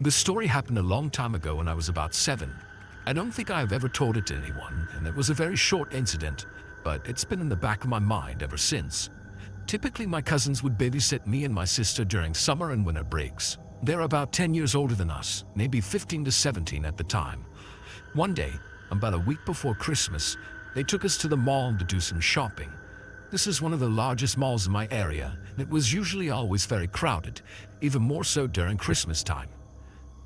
This story happened a long time ago when I was about 7. I don't think I have ever told it to anyone, and it was a very short incident, but it's been in the back of my mind ever since. Typically, my cousins would babysit me and my sister during summer and winter breaks. They're about 10 years older than us, maybe 15 to 17 at the time. One day, about a week before Christmas, they took us to the mall to do some shopping. This is one of the largest malls in my area, and it was usually always very crowded, even more so during Christmas time.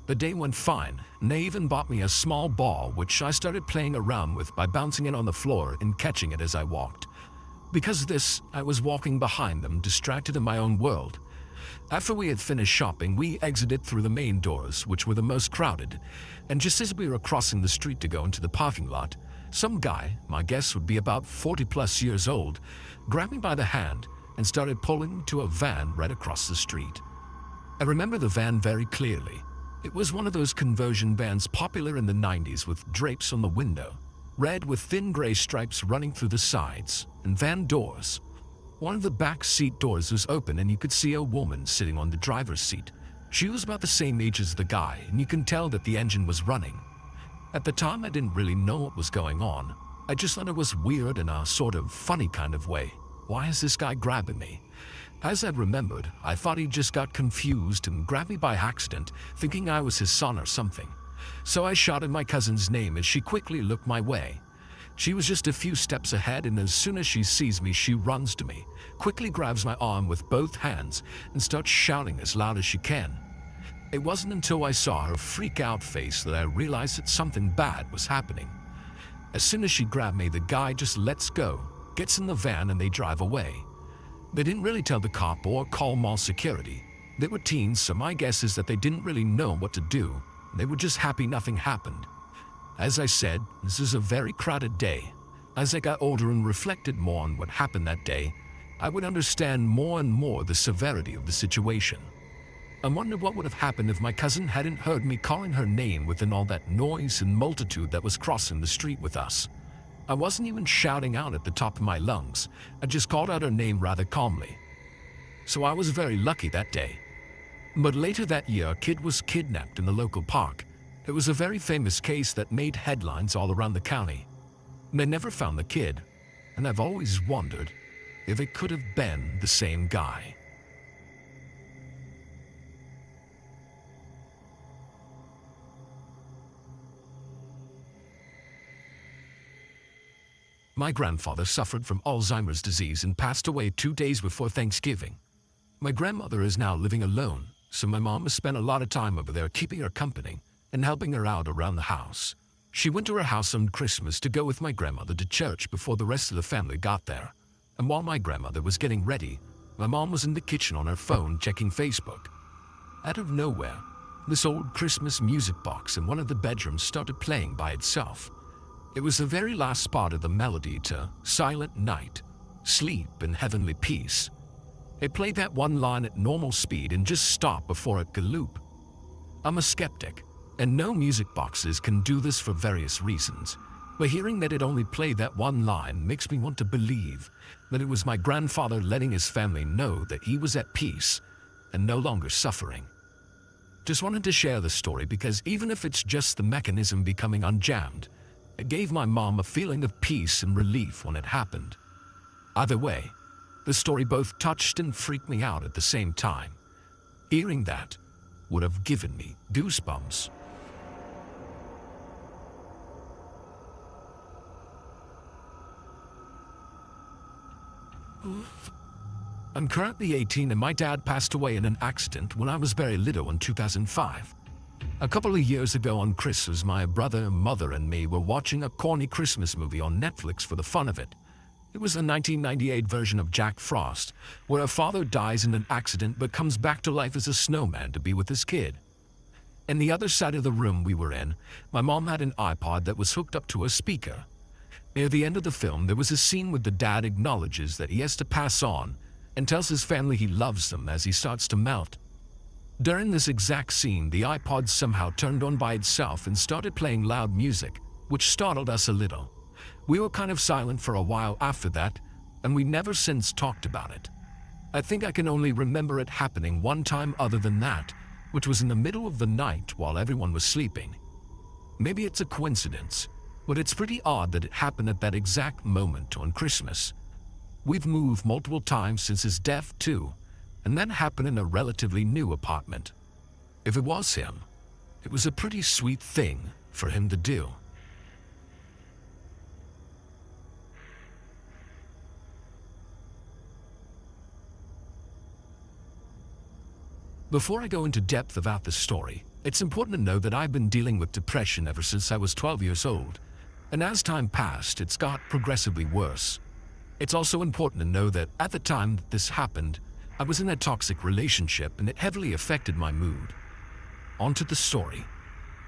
The day went fine, and they even bought me a small ball which I started playing around with by bouncing it on the floor and catching it as I walked. Because of this, I was walking behind them, distracted in my own world. After we had finished shopping, we exited through the main doors, which were the most crowded, and just as we were crossing the street to go into the parking lot, some guy, my guess would be about 40+ years old, grabbed me by the hand and started pulling me to a van right across the street. I remember the van very clearly. It was one of those conversion vans popular in the 90s with drapes on the window, red with thin gray stripes running through the sides, and van doors. One of the back seat doors was open and you could see a woman sitting on the driver's seat. She was about the same age as the guy, and you can tell that the engine was running. At the time, I didn't really know what was going on. I just thought it was weird in a sort of funny kind of way. Why is this guy grabbing me? As I remembered, I thought he just got confused and grabbed me by accident, thinking I was his son or something. So I shouted my cousin's name as she quickly looked my way. She was just a few steps ahead, and as soon as she sees me, she runs to me, quickly grabs my arm with both hands, and starts shouting as loud as she can. It wasn't until I saw her freak-out face that I realized that something bad was happening. As soon as she grabbed me, the guy just lets go, gets in the van, and they drive away. They didn't really tell the cop or call mall security. They were teens, so my guess is that they didn't really know what to do. They were just happy nothing happened. As I said, this is a very crowded day. As I got older and reflected more on what happened that day, I would understand more and more the severity of the situation. I wondered what would have happened if my cousin hadn't heard me calling her name within all that noise and multitude that was crossing the street with us. I wasn't even shouting out at the top of my lungs. I just called out her name rather calmly. So I was very lucky that day. But later that year, a kid was kidnapped in the local park. It was a very famous case that made headlines all around the county. They never found the kid, and I've always wondered if it could have been the same guy. My grandfather suffered from Alzheimer's disease and passed away 2 days before Thanksgiving. My grandmother is now living alone, so my mom has spent a lot of time over there keeping her company and helping her out around the house. She went to her house on Christmas to go with my grandmother to church before the rest of the family got there. And while my grandmother was getting ready, my mom was in the kitchen on her phone checking Facebook. Out of nowhere, this old Christmas music box in one of the bedrooms started playing by itself. It was the very last spot of the melody to Silent Night, Sleep in Heavenly Peace. It played that one line at normal speed and just stopped before it could loop. I'm a skeptic, and no music boxes can do this for various reasons, but hearing that it only played that one line makes me want to believe that it was my grandfather letting his family know that he was at peace and no longer suffering. Just wanted to share the story because even if it's just the mechanism becoming unjammed, it gave my mom a feeling of peace and relief when it happened. Either way, the story both touched and freaked me out at the same time. Hearing that would have given me goosebumps. I'm currently 18 and my dad passed away in an accident when I was very little in 2005. A couple of years ago on Christmas, my brother, mother, and me were watching a corny Christmas movie on Netflix for the fun of it. It was a 1998 version of Jack Frost, where a father dies in an accident but comes back to life as a snowman to be with his kid. In the other side of the room we were in, my mom had an iPod that was hooked up to a speaker. Near the end of the film, there was a scene where the dad acknowledges that he has to pass on and tells his family he loves them as he starts to melt. During this exact scene, the iPod somehow turned on by itself and started playing loud music, which startled us a little. We were kind of silent for a while after that, and we never since talked about it. I think I can only remember it happening one time other than that, which was in the middle of the night while everyone was sleeping. Maybe it's a coincidence, but it's pretty odd that it happened at that exact moment on Christmas. We've moved multiple times since his death too, and that happened in a relatively new apartment. If it was him, it was a pretty sweet thing for him to do. Before I go into depth about this story, it's important to know that I've been dealing with depression ever since I was 12 years old, and as time passed, it's got progressively worse. It's also important to know that at the time that this happened, I was in a toxic relationship and it heavily affected my mood. On to the story.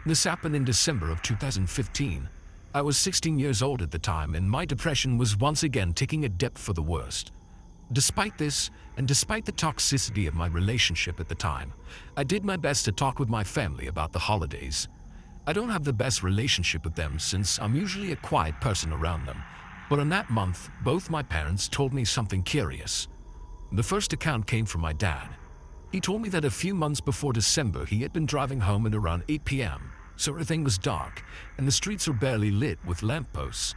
This happened in December of 2015. I was 16 years old at the time and my depression was once again taking a dip for the worst. Despite this, and despite the toxicity of my relationship at the time, I did my best to talk with my family about the holidays. I don't have the best relationship with them since I'm usually a quiet person around them, but in that month, both my parents told me something curious. The first account came from my dad. He told me that a few months before December he had been driving home at around 8 p.m., so everything was dark, and the streets were barely lit with lampposts.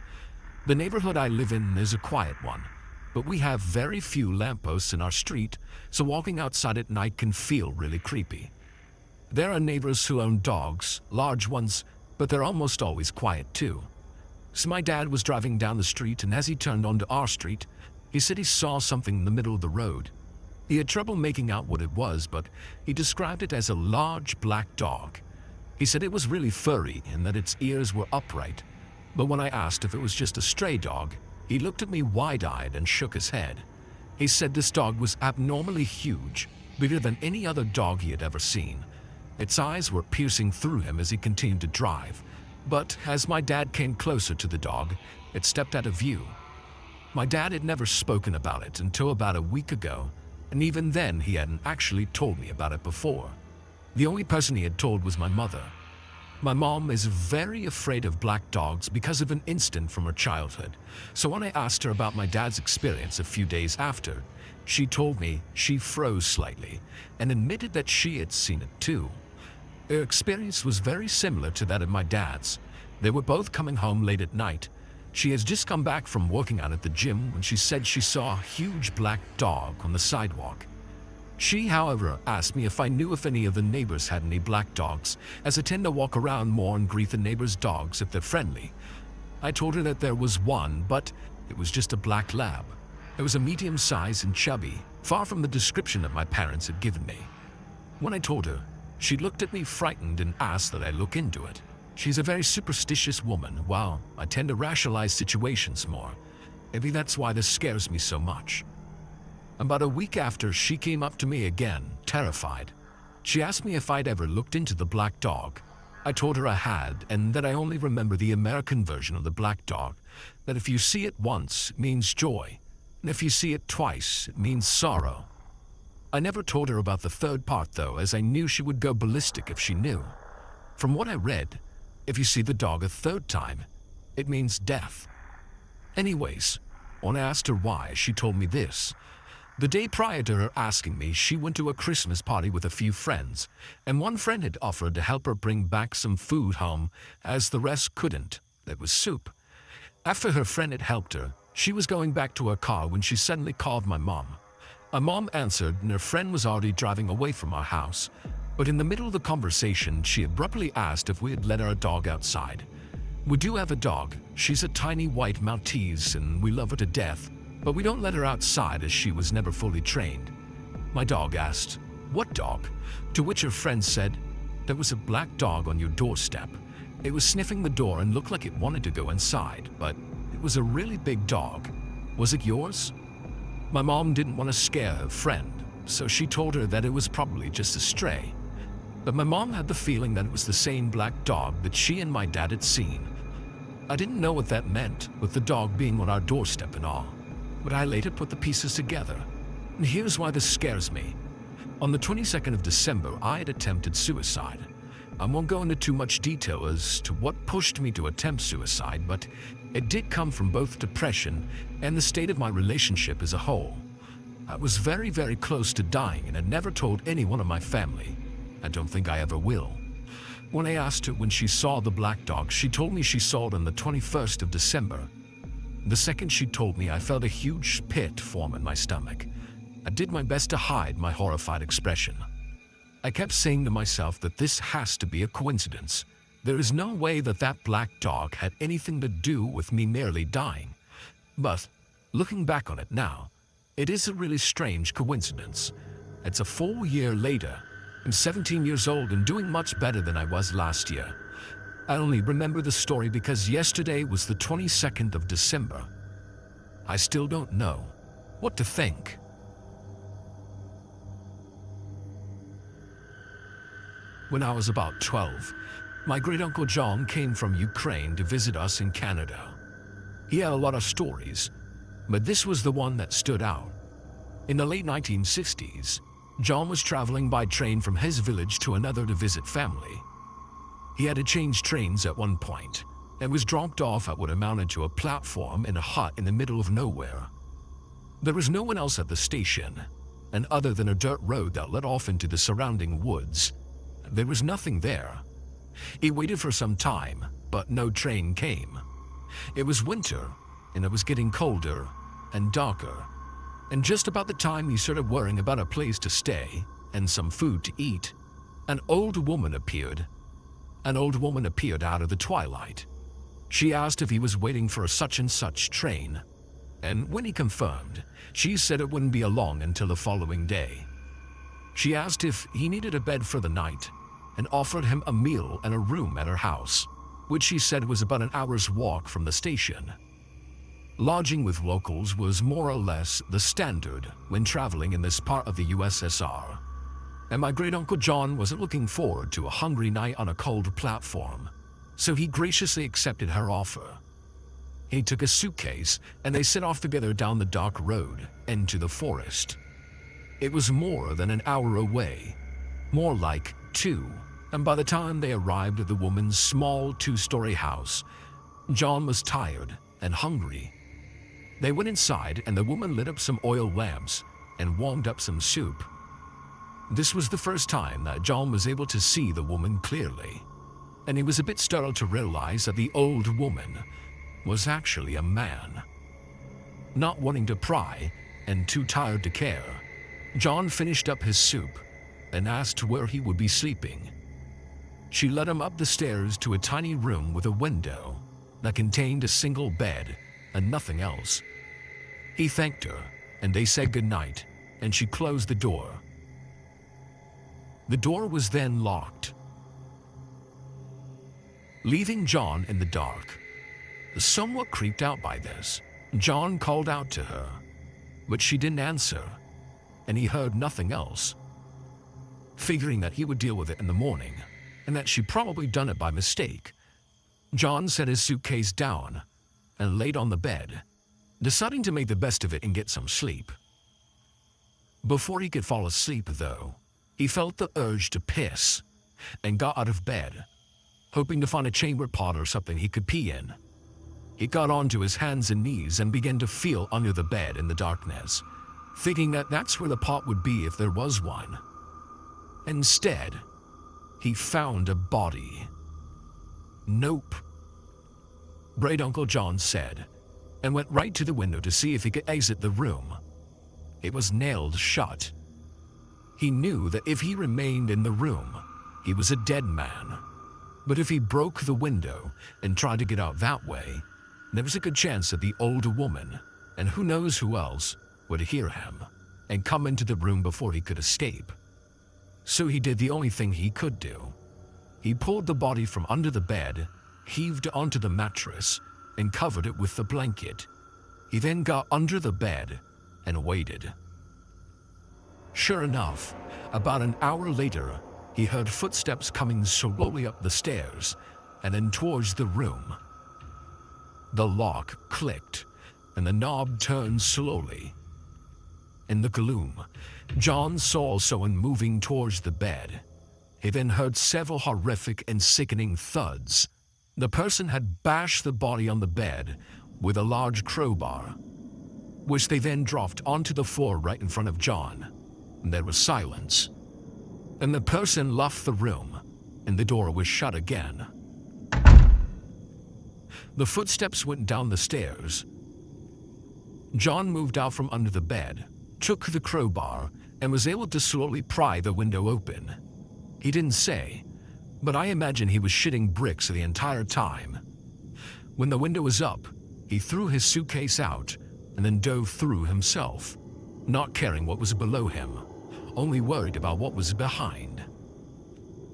The neighborhood I live in is a quiet one, but we have very few lampposts in our street, so walking outside at night can feel really creepy. There are neighbors who own dogs, large ones, but they're almost always quiet too. So my dad was driving down the street, and as he turned onto our street, he said he saw something in the middle of the road. He had trouble making out what it was, but he described it as a large black dog. He said it was really furry and that its ears were upright, but when I asked if it was just a stray dog, he looked at me wide-eyed and shook his head. He said this dog was abnormally huge, bigger than any other dog he had ever seen. Its eyes were piercing through him as he continued to drive, but as my dad came closer to the dog, it stepped out of view. My dad had never spoken about it until about a week ago, and even then he hadn't actually told me about it before. The only person he had told was my mother. My mom is very afraid of black dogs because of an incident from her childhood, so when I asked her about my dad's experience a few days after, she told me she froze slightly and admitted that she had seen it too. Her experience was very similar to that of my dad's. They were both coming home late at night. She has just come back from working out at the gym when she said she saw a huge black dog on the sidewalk. She, however, asked me if I knew if any of the neighbors had any black dogs, as I tend to walk around more and greet the neighbors' dogs if they're friendly. I told her that there was one, but it was just a black lab. It was a medium size and chubby, far from the description that my parents had given me. When I told her, she looked at me frightened and asked that I look into it. She's a very superstitious woman, while I tend to rationalize situations more. Maybe that's why this scares me so much. About a week after, she came up to me again, terrified. She asked me if I'd ever looked into the black dog. I told her I had, and that I only remember the American version of the black dog, that if you see it once, it means joy, and if you see it twice, it means sorrow. I never told her about the third part though, as I knew she would go ballistic if she knew. From what I read, if you see the dog a third time, it means death. Anyways, when I asked her why, she told me this. The day prior to her asking me, she went to a Christmas party with a few friends, and one friend had offered to help her bring back some food home, as the rest couldn't. It was soup. After her friend had helped her, she was going back to her car when she suddenly called my mom. My mom answered, and her friend was already driving away from our house. But in the middle of the conversation, she abruptly asked if we had let our dog outside. We do have a dog. She's a tiny white Maltese, and we love her to death. But we don't let her outside as she was never fully trained. My dog asked, "What dog?" To which her friend said, "There was a black dog on your doorstep. It was sniffing the door and looked like it wanted to go inside, but it was a really big dog. Was it yours?" My mom didn't want to scare her friend, so she told her that it was probably just a stray. But my mom had the feeling that it was the same black dog that she and my dad had seen. I didn't know what that meant, with the dog being on our doorstep and all, but I later put the pieces together. And here's why this scares me. On the 22nd of December, I had attempted suicide. I won't go into too much detail as to what pushed me to attempt suicide, but it did come from both depression and the state of my relationship as a whole. I was very, very close to dying and had never told anyone of my family. I don't think I ever will. When I asked her when she saw the black dog, she told me she saw it on the 21st of December. The second she told me, I felt a huge pit form in my stomach. I did my best to hide my horrified expression. I kept saying to myself that this has to be a coincidence. There is no way that that black dog had anything to do with me merely dying. But, looking back on it now, it is a really strange coincidence. It's a full year later. I'm 17 years old and doing much better than I was last year. I only remember the story because yesterday was the 22nd of December. I still don't know what to think. When I was about 12, my great-uncle John came from Ukraine to visit us in Canada. He had a lot of stories, but this was the one that stood out. In the late 1960s, John was traveling by train from his village to another to visit family. He had to change trains at one point and was dropped off at what amounted to a platform in a hut in the middle of nowhere. There was no one else at the station, and other than a dirt road that led off into the surrounding woods, there was nothing there. He waited for some time, but no train came. It was winter, and it was getting colder and darker, and just about the time he started worrying about a place to stay and some food to eat, an old woman appeared. An old woman appeared out of the twilight. She asked if he was waiting for a such-and-such train, and when he confirmed, she said it wouldn't be long until the following day. She asked if he needed a bed for the night and offered him a meal and a room at her house, which she said was about an hour's walk from the station. Lodging with locals was more or less the standard when traveling in this part of the USSR, and my great-uncle John wasn't looking forward to a hungry night on a cold platform, so he graciously accepted her offer. He took a suitcase and they set off together down the dark road into the forest. It was more than an hour away, more like 2, and by the time they arrived at the woman's small 2-story house, John was tired and hungry. They went inside and the woman lit up some oil lamps and warmed up some soup. This was the first time that John was able to see the woman clearly, and he was a bit startled to realize that the old woman was actually a man. Not wanting to pry and too tired to care, John finished up his soup and asked where he would be sleeping. She led him up the stairs to a tiny room with a window that contained a single bed and nothing else. He thanked her and they said goodnight, and she closed the door. The door was then locked, leaving John in the dark. Somewhat creeped out by this, John called out to her, but she didn't answer, and he heard nothing else. Figuring that he would deal with it in the morning, and that she'd probably done it by mistake, John set his suitcase down and laid on the bed, deciding to make the best of it and get some sleep. Before he could fall asleep, though, he felt the urge to piss and got out of bed, hoping to find a chamber pot or something he could pee in. He got onto his hands and knees and began to feel under the bed in the darkness, thinking that that's where the pot would be if there was one. Instead, he found a body. Nope, Great-Uncle John said, and went right to the window to see if he could exit the room. It was nailed shut. He knew that if he remained in the room, he was a dead man. But if he broke the window and tried to get out that way, there was a good chance that the older woman, and who knows who else, would hear him and come into the room before he could escape. So he did the only thing he could do. He pulled the body from under the bed, heaved it onto the mattress, and covered it with the blanket. He then got under the bed and waited. Sure enough, about an hour later, he heard footsteps coming slowly up the stairs and then towards the room. The lock clicked and the knob turned slowly. In the gloom, John saw someone moving towards the bed. He then heard several horrific and sickening thuds. The person had bashed the body on the bed with a large crowbar, which they then dropped onto the floor right in front of John. There was silence. and the person left the room, and the door was shut again. The footsteps went down the stairs. John moved out from under the bed, took the crowbar, and was able to slowly pry the window open. He didn't say, but I imagine he was shitting bricks the entire time. When the window was up, he threw his suitcase out and then dove through himself, not caring what was below him, only worried about what was behind.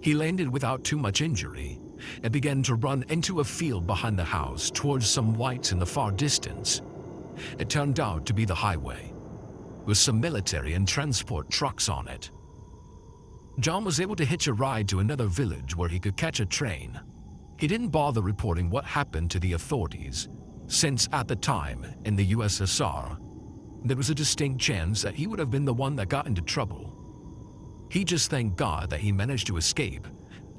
He landed without too much injury and began to run into a field behind the house towards some lights in the far distance. It turned out to be the highway, with some military and transport trucks on it. John was able to hitch a ride to another village where he could catch a train. He didn't bother reporting what happened to the authorities, since at the time, in the USSR, there was a distinct chance that he would have been the one that got into trouble. He just thanked God that he managed to escape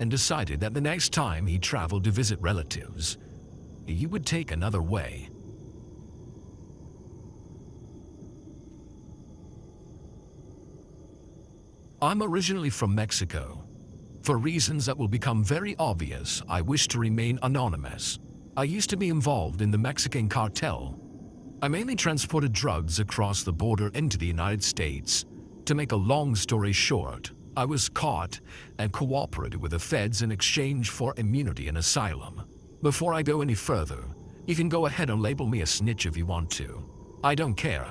and decided that the next time he traveled to visit relatives, he would take another way. I'm originally from Mexico. For reasons that will become very obvious, I wish to remain anonymous. I used to be involved in the Mexican cartel. I mainly transported drugs across the border into the United States. To make a long story short, I was caught and cooperated with the feds in exchange for immunity and asylum. Before I go any further, you can go ahead and label me a snitch if you want to. I don't care.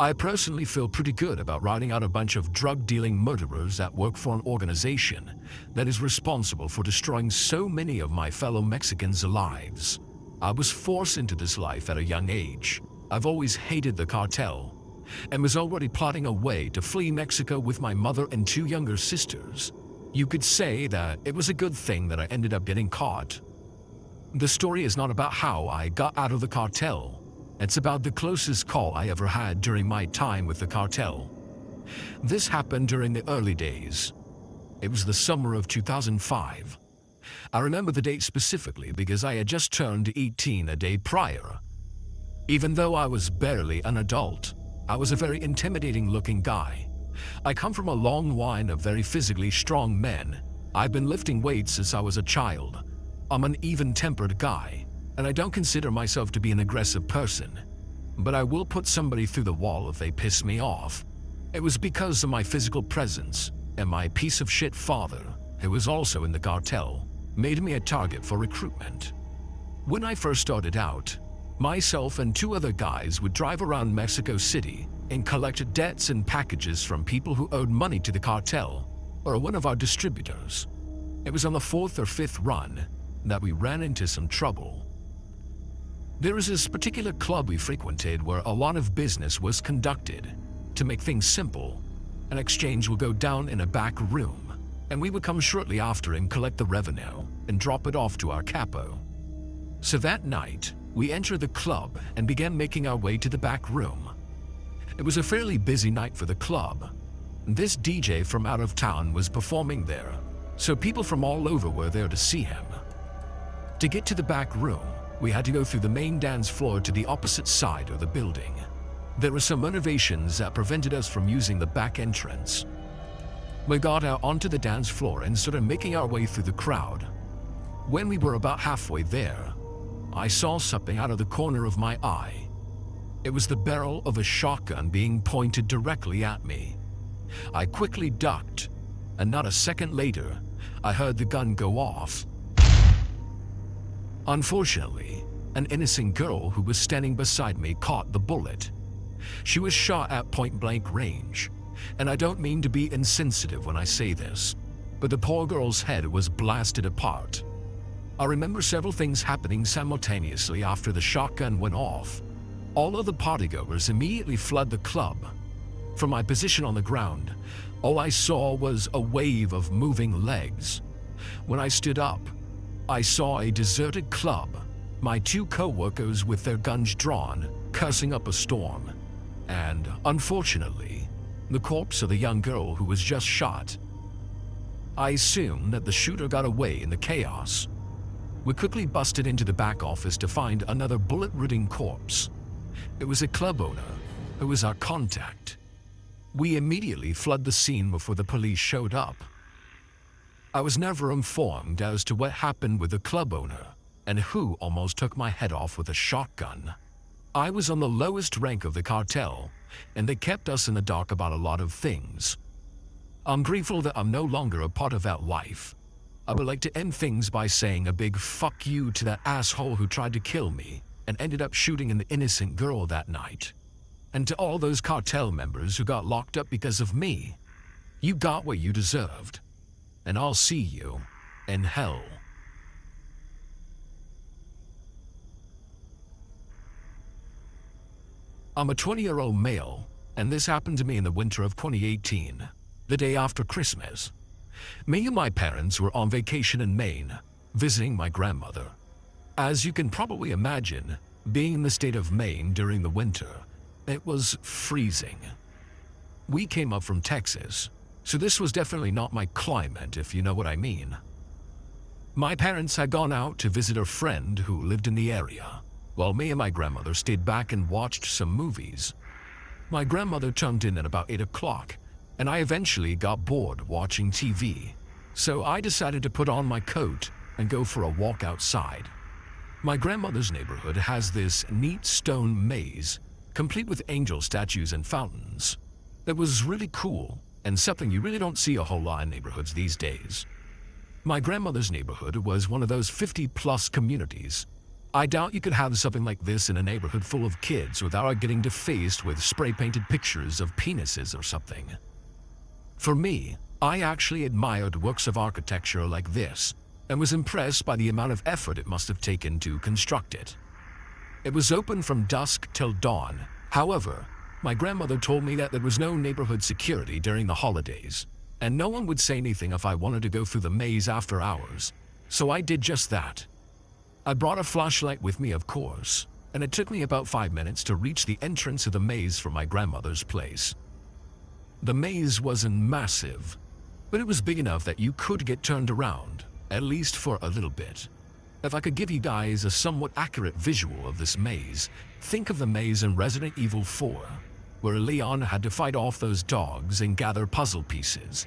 I personally feel pretty good about routing out a bunch of drug-dealing murderers that work for an organization that is responsible for destroying so many of my fellow Mexicans' lives. I was forced into this life at a young age. I've always hated the cartel and was already plotting a way to flee Mexico with my mother and 2 younger sisters. You could say that it was a good thing that I ended up getting caught. The story is not about how I got out of the cartel. It's about the closest call I ever had during my time with the cartel. This happened during the early days. It was the summer of 2005. I remember the date specifically because I had just turned 18 a day prior. Even though I was barely an adult, I was a very intimidating-looking guy. I come from a long line of very physically strong men. I've been lifting weights since I was a child. I'm an even-tempered guy, and I don't consider myself to be an aggressive person. But I will put somebody through the wall if they piss me off. It was because of my physical presence, and my piece of shit father, who was also in the cartel, made me a target for recruitment. When I first started out, myself and 2 other guys would drive around Mexico City and collect debts and packages from people who owed money to the cartel or one of our distributors. It was on the 4th or 5th run that we ran into some trouble. There was this particular club we frequented where a lot of business was conducted. To make things simple, an exchange would go down in a back room, and we would come shortly after and collect the revenue and drop it off to our capo. So that night, we entered the club and began making our way to the back room. It was a fairly busy night for the club. This DJ from out of town was performing there, so people from all over were there to see him. To get to the back room, we had to go through the main dance floor to the opposite side of the building. There were some renovations that prevented us from using the back entrance. We got out onto the dance floor and started making our way through the crowd. When we were about halfway there, I saw something out of the corner of my eye. It was the barrel of a shotgun being pointed directly at me. I quickly ducked, and not a second later, I heard the gun go off. Unfortunately, an innocent girl who was standing beside me caught the bullet. She was shot at point-blank range, and I don't mean to be insensitive when I say this, but the poor girl's head was blasted apart. I remember several things happening simultaneously after the shotgun went off. All of the partygoers immediately fled the club. From my position on the ground, all I saw was a wave of moving legs. When I stood up, I saw a deserted club, my 2 co-workers with their guns drawn, cursing up a storm, and, unfortunately, the corpse of the young girl who was just shot. I assume that the shooter got away in the chaos. We quickly busted into the back office to find another bullet-ridden corpse. It was a club owner who was our contact. We immediately fled the scene before the police showed up. I was never informed as to what happened with the club owner and who almost took my head off with a shotgun. I was on the lowest rank of the cartel, and they kept us in the dark about a lot of things. I'm grateful that I'm no longer a part of that life. I would like to end things by saying a big fuck you to that asshole who tried to kill me and ended up shooting an innocent girl that night. And to all those cartel members who got locked up because of me, you got what you deserved. And I'll see you in hell. I'm a 20-year-old male, and this happened to me in the winter of 2018, the day after Christmas. Me and my parents were on vacation in Maine, visiting my grandmother. As you can probably imagine, being in the state of Maine during the winter, it was freezing. We came up from Texas, so this was definitely not my climate, if you know what I mean. My parents had gone out to visit a friend who lived in the area, while me and my grandmother stayed back and watched some movies. My grandmother turned in at about 8 o'clock, and I eventually got bored watching TV, so I decided to put on my coat and go for a walk outside. My grandmother's neighborhood has this neat stone maze, complete with angel statues and fountains. That was really cool, and something you really don't see a whole lot in neighborhoods these days. My grandmother's neighborhood was one of those 50-plus communities. I doubt you could have something like this in a neighborhood full of kids without getting defaced with spray-painted pictures of penises or something. For me, I actually admired works of architecture like this and was impressed by the amount of effort it must have taken to construct it. It was open from dusk till dawn. However, my grandmother told me that there was no neighborhood security during the holidays, and no one would say anything if I wanted to go through the maze after hours, so I did just that. I brought a flashlight with me, of course, and it took me about 5 minutes to reach the entrance of the maze from my grandmother's place. The maze wasn't massive, but it was big enough that you could get turned around, at least for a little bit. If I could give you guys a somewhat accurate visual of this maze, think of the maze in Resident Evil 4, where Leon had to fight off those dogs and gather puzzle pieces.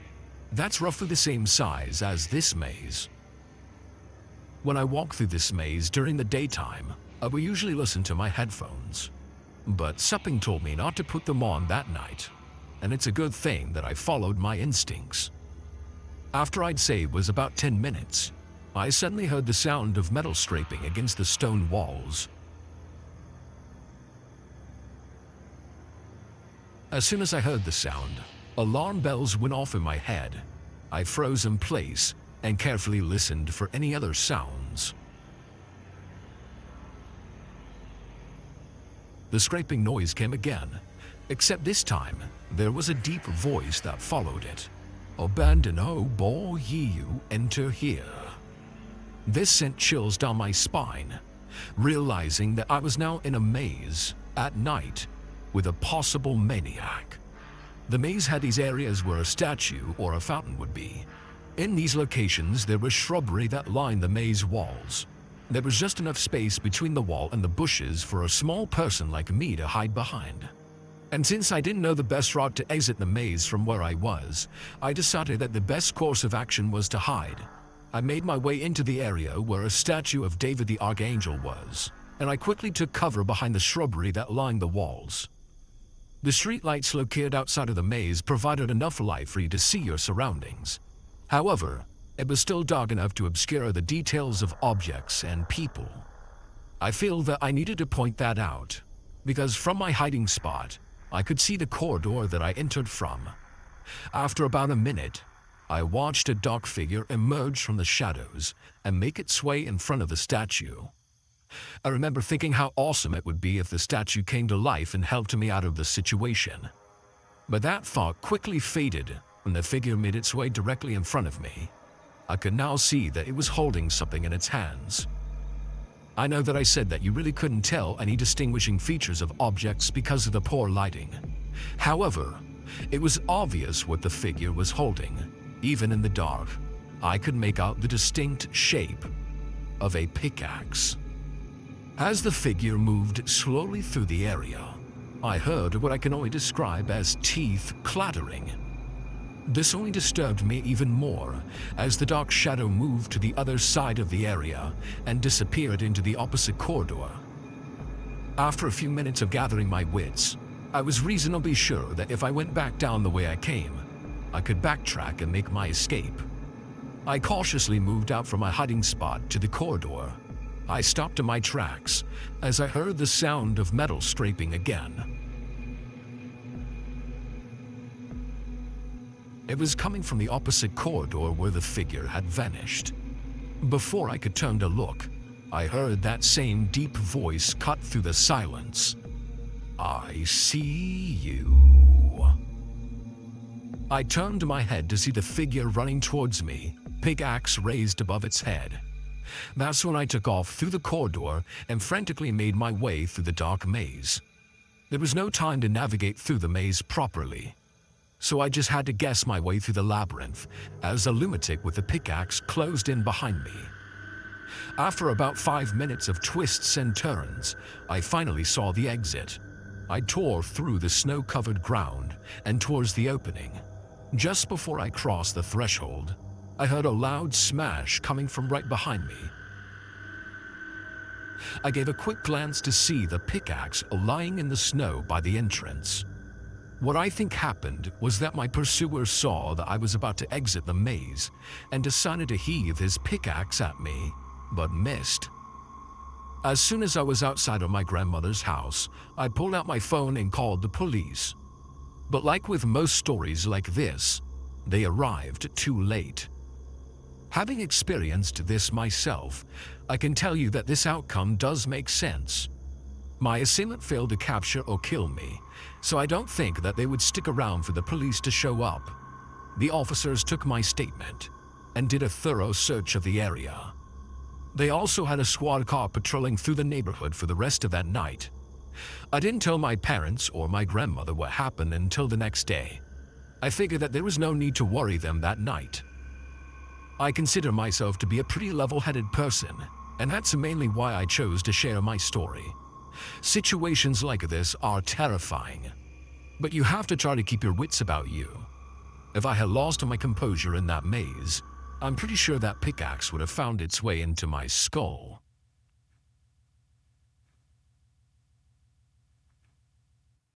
That's roughly the same size as this maze. When I walk through this maze during the daytime, I will usually listen to my headphones. But something told me not to put them on that night, and it's a good thing that I followed my instincts. After I'd say it was about 10 minutes, I suddenly heard the sound of metal scraping against the stone walls. As soon as I heard the sound, alarm bells went off in my head. I froze in place and carefully listened for any other sounds. The scraping noise came again, except this time there was a deep voice that followed it. "Abandon, oh boy, ye you enter here." This sent chills down my spine, realizing that I was now in a maze at night with a possible maniac. The maze had these areas where a statue or a fountain would be. In these locations, there was shrubbery that lined the maze walls. There was just enough space between the wall and the bushes for a small person like me to hide behind. And since I didn't know the best route to exit the maze from where I was, I decided that the best course of action was to hide. I made my way into the area where a statue of David the Archangel was, and I quickly took cover behind the shrubbery that lined the walls. The streetlights located outside of the maze provided enough light for you to see your surroundings. However, it was still dark enough to obscure the details of objects and people. I feel that I needed to point that out, because from my hiding spot, I could see the corridor that I entered from. After about a minute, I watched a dark figure emerge from the shadows and make its way in front of the statue. I remember thinking how awesome it would be if the statue came to life and helped me out of the situation. But that thought quickly faded when the figure made its way directly in front of me. I could now see that it was holding something in its hands. I know that I said that you really couldn't tell any distinguishing features of objects because of the poor lighting. However, it was obvious what the figure was holding. Even in the dark, I could make out the distinct shape of a pickaxe. As the figure moved slowly through the area, I heard what I can only describe as teeth clattering. This only disturbed me even more as the dark shadow moved to the other side of the area and disappeared into the opposite corridor. After a few minutes of gathering my wits, I was reasonably sure that if I went back down the way I came, I could backtrack and make my escape. I cautiously moved out from my hiding spot to the corridor. I stopped in my tracks as I heard the sound of metal scraping again. It was coming from the opposite corridor where the figure had vanished. Before I could turn to look, I heard that same deep voice cut through the silence. "I see you." I turned my head to see the figure running towards me, pickaxe raised above its head. That's when I took off through the corridor and frantically made my way through the dark maze. There was no time to navigate through the maze properly, so I just had to guess my way through the labyrinth as a lunatic with the pickaxe closed in behind me. After about 5 minutes of twists and turns, I finally saw the exit. I tore through the snow-covered ground and towards the opening. Just before I crossed the threshold, I heard a loud smash coming from right behind me. I gave a quick glance to see the pickaxe lying in the snow by the entrance. What I think happened was that my pursuer saw that I was about to exit the maze and decided to heave his pickaxe at me, but missed. As soon as I was outside of my grandmother's house, I pulled out my phone and called the police. But like with most stories like this, they arrived too late. Having experienced this myself, I can tell you that this outcome does make sense. My assailant failed to capture or kill me, so I don't think that they would stick around for the police to show up. The officers took my statement and did a thorough search of the area. They also had a squad car patrolling through the neighborhood for the rest of that night. I didn't tell my parents or my grandmother what happened until the next day. I figured that there was no need to worry them that night. I consider myself to be a pretty level-headed person, and that's mainly why I chose to share my story. Situations like this are terrifying, but you have to try to keep your wits about you. If I had lost my composure in that maze, I'm pretty sure that pickaxe would have found its way into my skull.